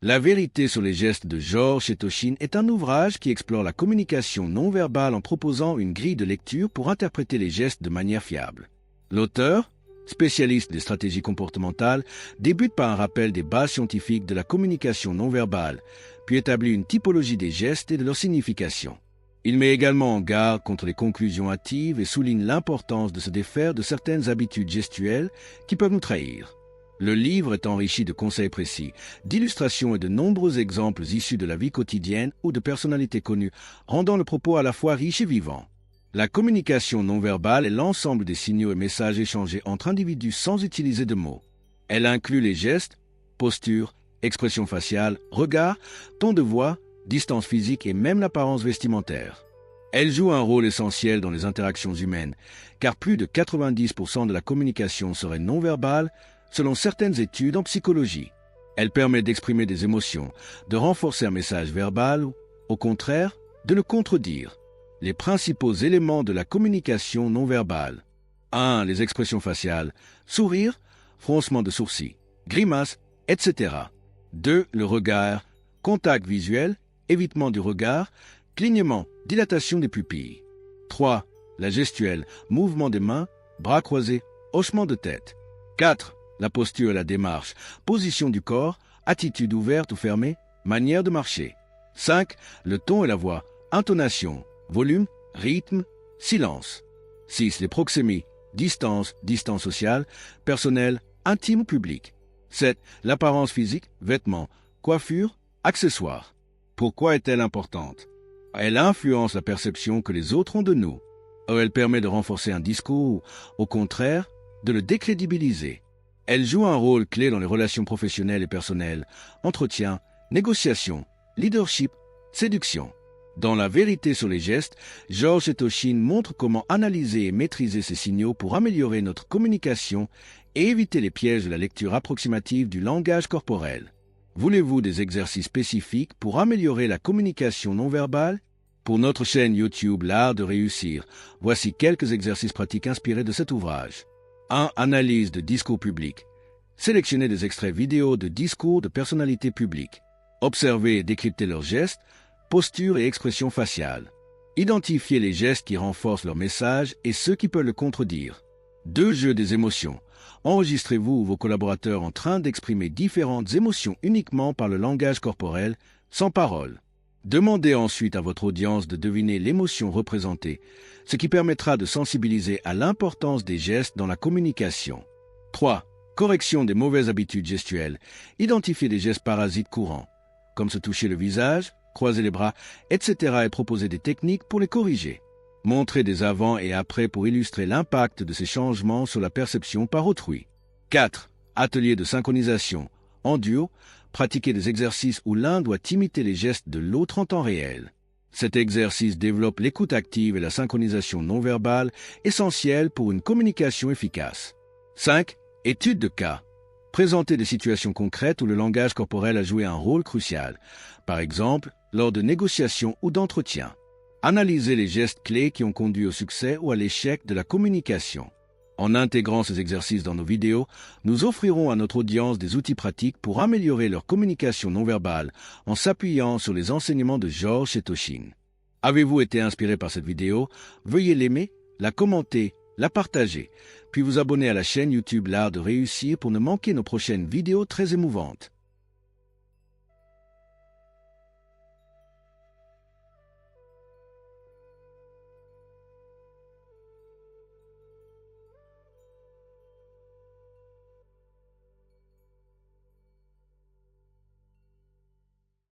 La vérité sur les gestes de Georges Etoshin est un ouvrage qui explore la communication non verbale en proposant une grille de lecture pour interpréter les gestes de manière fiable. L'auteur, spécialiste des stratégies comportementales, débute par un rappel des bases scientifiques de la communication non verbale, puis établit une typologie des gestes et de leur signification. Il met également en garde contre les conclusions hâtives et souligne l'importance de se défaire de certaines habitudes gestuelles qui peuvent nous trahir. Le livre est enrichi de conseils précis, d'illustrations et de nombreux exemples issus de la vie quotidienne ou de personnalités connues, rendant le propos à la fois riche et vivant. La communication non verbale est l'ensemble des signaux et messages échangés entre individus sans utiliser de mots. Elle inclut les gestes, postures, expressions faciales, regards, ton de voix, distance physique et même l'apparence vestimentaire. Elle joue un rôle essentiel dans les interactions humaines, car plus de 90% de la communication serait non verbale, selon certaines études en psychologie. Elle permet d'exprimer des émotions, de renforcer un message verbal ou, au contraire, de le contredire. Les principaux éléments de la communication non verbale. 1. Les expressions faciales, sourire, froncement de sourcils, grimace, etc. 2. Le regard, contact visuel, évitement du regard, clignement, dilatation des pupilles. 3. La gestuelle, mouvement des mains, bras croisés, hochement de tête. 4. La posture et la démarche, position du corps, attitude ouverte ou fermée, manière de marcher. 5. Le ton et la voix, intonation, volume, rythme, silence. 6. Les proxémies, distance, distance sociale, personnelle, intime ou publique. 7. L'apparence physique, vêtements, coiffure, accessoires. Pourquoi est-elle importante? Elle influence la perception que les autres ont de nous. Elle permet de renforcer un discours ou, au contraire, de le décrédibiliser. Elle joue un rôle clé dans les relations professionnelles et personnelles, entretien, négociation, leadership, séduction. Dans La vérité sur les gestes, Georges Etoshin montre comment analyser et maîtriser ces signaux pour améliorer notre communication et éviter les pièges de la lecture approximative du langage corporel. Voulez-vous des exercices spécifiques pour améliorer la communication non verbale? Pour notre chaîne YouTube L'Art de réussir, voici quelques exercices pratiques inspirés de cet ouvrage. 1. Analyse de discours publics. Sélectionnez des extraits vidéo de discours de personnalités publiques. Observez et décryptez leurs gestes, postures et expressions faciales. Identifiez les gestes qui renforcent leur message et ceux qui peuvent le contredire. 2. Jeu des émotions. Enregistrez-vous ou vos collaborateurs en train d'exprimer différentes émotions uniquement par le langage corporel, sans parole. Demandez ensuite à votre audience de deviner l'émotion représentée, ce qui permettra de sensibiliser à l'importance des gestes dans la communication. 3. Correction des mauvaises habitudes gestuelles. Identifiez des gestes parasites courants, comme se toucher le visage, croiser les bras, etc. et proposer des techniques pour les corriger. Montrez des avant et après pour illustrer l'impact de ces changements sur la perception par autrui. 4. Atelier de synchronisation. En duo, pratiquez des exercices où l'un doit imiter les gestes de l'autre en temps réel. Cet exercice développe l'écoute active et la synchronisation non verbale, essentielle pour une communication efficace. 5. Étude de cas. Présentez des situations concrètes où le langage corporel a joué un rôle crucial, par exemple lors de négociations ou d'entretiens. Analysez les gestes clés qui ont conduit au succès ou à l'échec de la communication. En intégrant ces exercices dans nos vidéos, nous offrirons à notre audience des outils pratiques pour améliorer leur communication non verbale en s'appuyant sur les enseignements de Georges Etoshin. Avez-vous été inspiré par cette vidéo? Veuillez l'aimer, la commenter, la partager, puis vous abonner à la chaîne YouTube L'Art de réussir pour ne manquer nos prochaines vidéos très émouvantes.